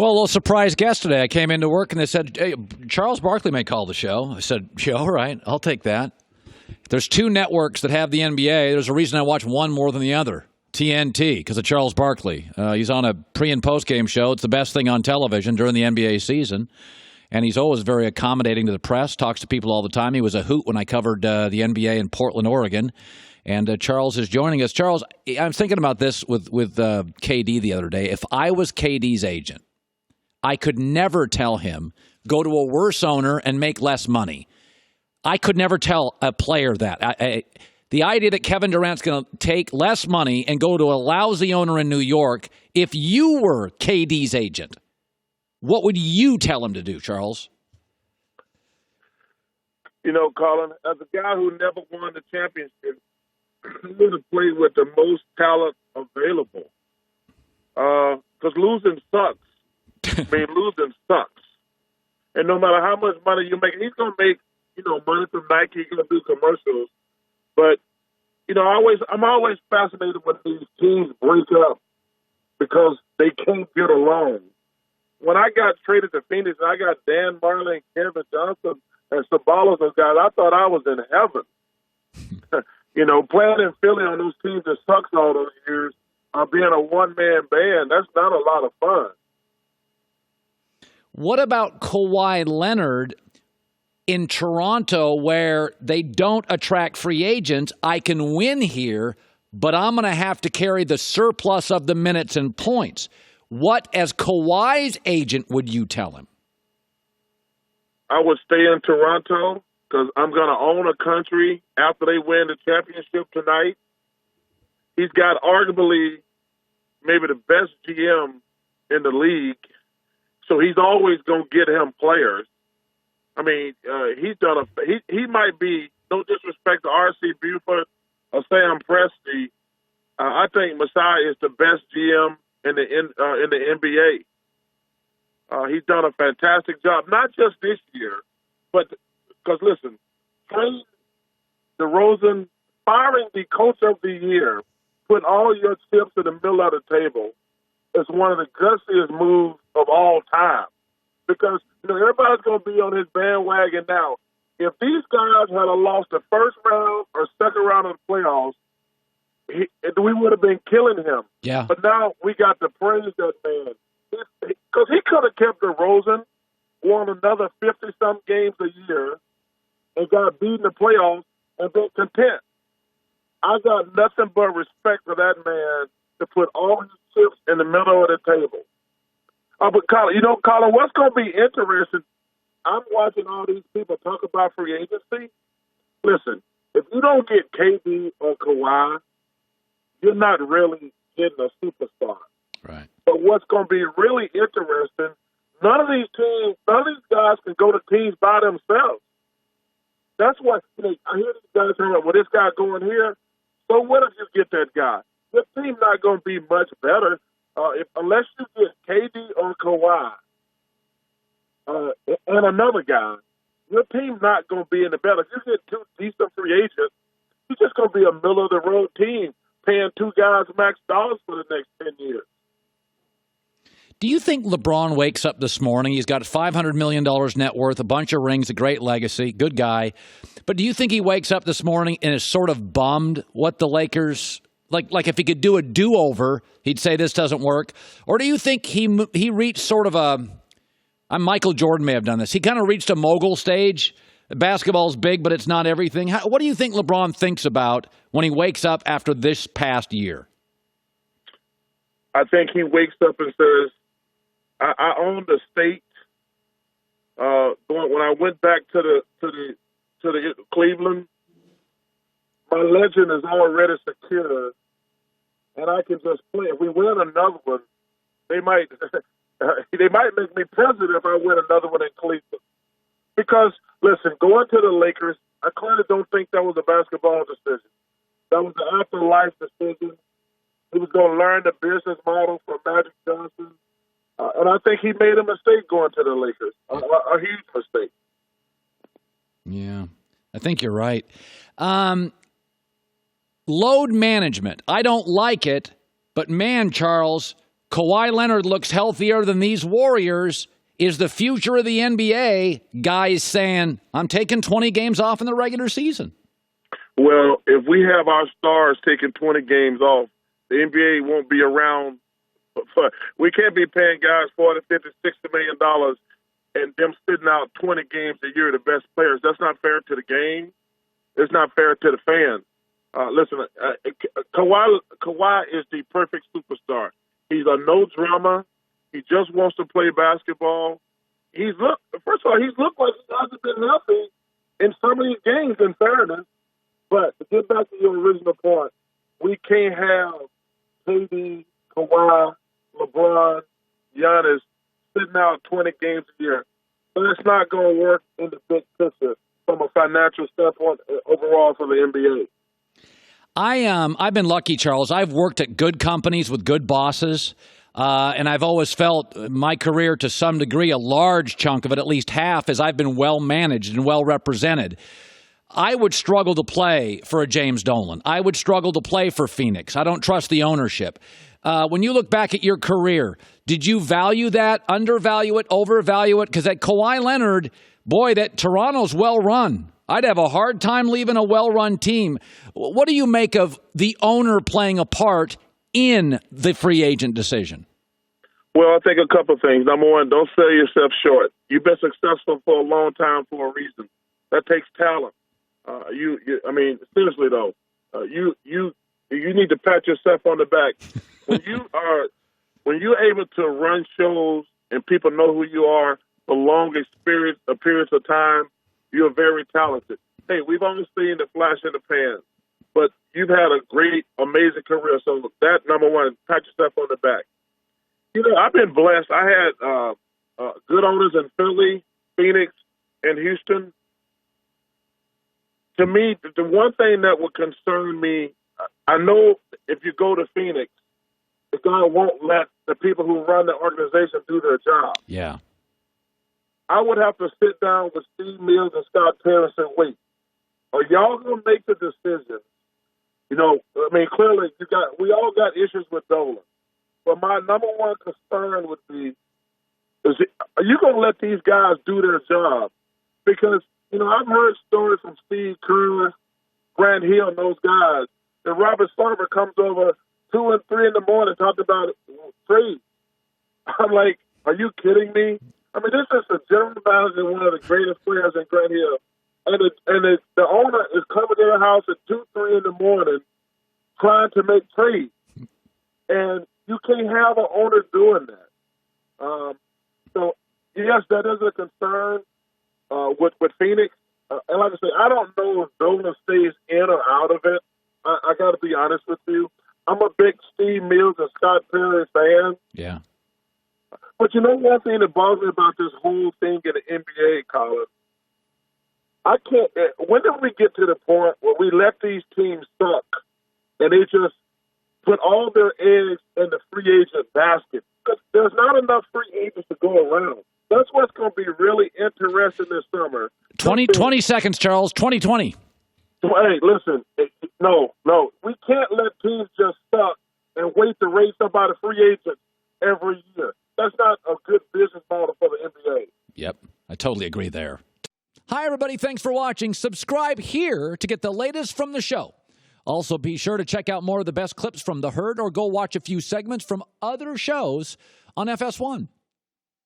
Well, a little surprise guest today. I came into work and they said, hey, Charles Barkley may call the show. I said, yeah, all right, I'll take that. There's two networks that have the NBA. There's a reason I watch one more than the other. TNT, because of Charles Barkley. He's on a pre- and post-game show. It's the best thing on television during the NBA season. And he's always very accommodating to the press, talks to people all the time. He was a hoot when I covered the NBA in Portland, Oregon. And Charles is joining us. Charles, I was thinking about this with KD the other day. If I was KD's agent, I could never tell him, go to a worse owner and make less money. I could never tell a player that. The idea that Kevin Durant's going to take less money and go to a lousy owner in New York, if you were KD's agent, what would you tell him to do, Charles? You know, Colin, as a guy who never won the championship, he would have played with the most talent available. Because losing sucks. I mean, losing sucks. And no matter how much money you make, he's going to make, money from Nike. He's going to do commercials. But, I'm always fascinated when these teams break up because they can't get along. When I got traded to Phoenix, I got Dan Marley and Kevin Johnson and Sabalos and guys, I thought I was in heaven. Playing in Philly on those teams that sucks all those years, being a one-man band, that's not a lot of fun. What about Kawhi Leonard in Toronto where they don't attract free agents? I can win here, but I'm going to have to carry the surplus of the minutes and points. What, as Kawhi's agent, would you tell him? I would stay in Toronto because I'm going to own a country after they win the championship tonight. He's got arguably maybe the best GM in the league. So he's always going to get him players. I mean, he's done he might be, no disrespect to R.C. Buford or Sam Presti. I think Masai is the best GM in the NBA. He's done a fantastic job, not just this year, but because listen, trading DeRozan, firing the coach of the year, putting all your chips in the middle of the table is one of the gutsiest moves of all time. Because everybody's going to be on his bandwagon now. If these guys had lost the first round or second round of the playoffs, we would have been killing him. Yeah. But now we got to praise that man. Because he could have kept DeRozan, won another 50-some games a year, and got beat in the playoffs and been content. I got nothing but respect for that man to put all his chips in the middle of the table. But Colin, what's going to be interesting, I'm watching all these people talk about free agency. Listen, if you don't get KD or Kawhi, you're not really getting a superstar. Right. But what's going to be really interesting, none of these guys can go to teams by themselves. That's what I hear these guys saying, well, this guy going here. So what if you get that guy? Your team's not going to be much better unless you get KD or Kawhi and another guy. Your team's not going to be any better. If you get two decent free agents, you're just going to be a middle-of-the-road team paying two guys max dollars for the next 10 years. Do you think LeBron wakes up this morning? He's got $500 million net worth, a bunch of rings, a great legacy, good guy. But do you think he wakes up this morning and is sort of bummed what the Lakers, like if he could do a do-over, he'd say this doesn't work? Or do you think he reached sort of Michael Jordan may have done this. He kind of reached a mogul stage. Basketball's big, but it's not everything. What do you think LeBron thinks about when he wakes up after this past year? I think he wakes up and says, I own the state. When I went back to the Cleveland, my legend is already secure, and I can just play. If we win another one, they might make me president if I win another one in Cleveland. Because listen, going to the Lakers, I clearly don't think that was a basketball decision. That was an after-life decision. He was going to learn the business model from Magic Johnson. And I think he made a mistake going to the Lakers, a huge mistake. Yeah, I think you're right. Load management. I don't like it, but man, Charles, Kawhi Leonard looks healthier than these Warriors, is the future of the NBA, guys saying, I'm taking 20 games off in the regular season. Well, if we have our stars taking 20 games off, the NBA won't be around. We can't be paying guys $40, $50, $60 million and them sitting out 20 games a year, the best players. That's not fair to the game. It's not fair to the fans. Listen, Kawhi is the perfect superstar. He's a no drama. He just wants to play basketball. First of all, he's looked like he hasn't been healthy in some of these games, in fairness. But to get back to your original point, we can't have KD, Kawhi, LeBron, Giannis sitting out 20 games a year. That's not going to work in the big picture from a financial standpoint overall for the NBA. I've been lucky, Charles. I've worked at good companies with good bosses, and I've always felt my career, to some degree, a large chunk of it, at least half, is I've been well managed and well represented. I would struggle to play for a James Dolan. I would struggle to play for Phoenix. I don't trust the ownership. When you look back at your career, did you value that, undervalue it, overvalue it? Because at Kawhi Leonard, boy, that Toronto's well run. I'd have a hard time leaving a well-run team. What do you make of the owner playing a part in the free agent decision? Well, I think a couple of things. Number one, don't sell yourself short. You've been successful for a long time for a reason. That takes talent. Seriously though, you need to pat yourself on the back. When you're able to run shows and people know who you are for long periods of time, you're very talented. Hey, we've only seen the flash in the pan, but you've had a great, amazing career. So that, number one, pat yourself on the back. You know, I've been blessed. I had good owners in Philly, Phoenix, and Houston. To me, the one thing that would concern me, I know if you go to Phoenix, the guy won't let the people who run the organization do their job. Yeah. I would have to sit down with Steve Mills and Scott Perry and say, wait, are y'all going to make the decision? You know, I mean, clearly we all got issues with Dolan. But my number one concern would be, are you going to let these guys do their job? Because, you know, I've heard stories from Steve Kerr, Grant Hill, and those guys, that Robert Sarver comes over 2 and 3 in the morning talking about trade. I'm like, are you kidding me? I mean, this is a general manager, one of the greatest players in Grant Hill. And the owner is coming to their house at 2, 3 in the morning trying to make trades. And you can't have an owner doing that. So, yes, that is a concern with Phoenix. And like I say, I don't know if Dolan stays in or out of it. I got to be honest with you. I'm a big Steve Mills and Scott Perry fan. Yeah. But you know one thing that bothers me about this whole thing in the NBA, Colin? I can't. When did we get to the point where we let these teams suck and they just put all their eggs in the free agent basket? Because there's not enough free agents to go around. That's what's going to be really interesting this summer. 20 seconds, Charles. 2020. Hey, listen. No. We can't let teams just suck and wait to raise somebody free agent every year. That's not a good business model for the NBA. Yep, I totally agree there. Hi, everybody. Thanks for watching. Subscribe here to get the latest from the show. Also, be sure to check out more of the best clips from The Herd or go watch a few segments from other shows on FS1.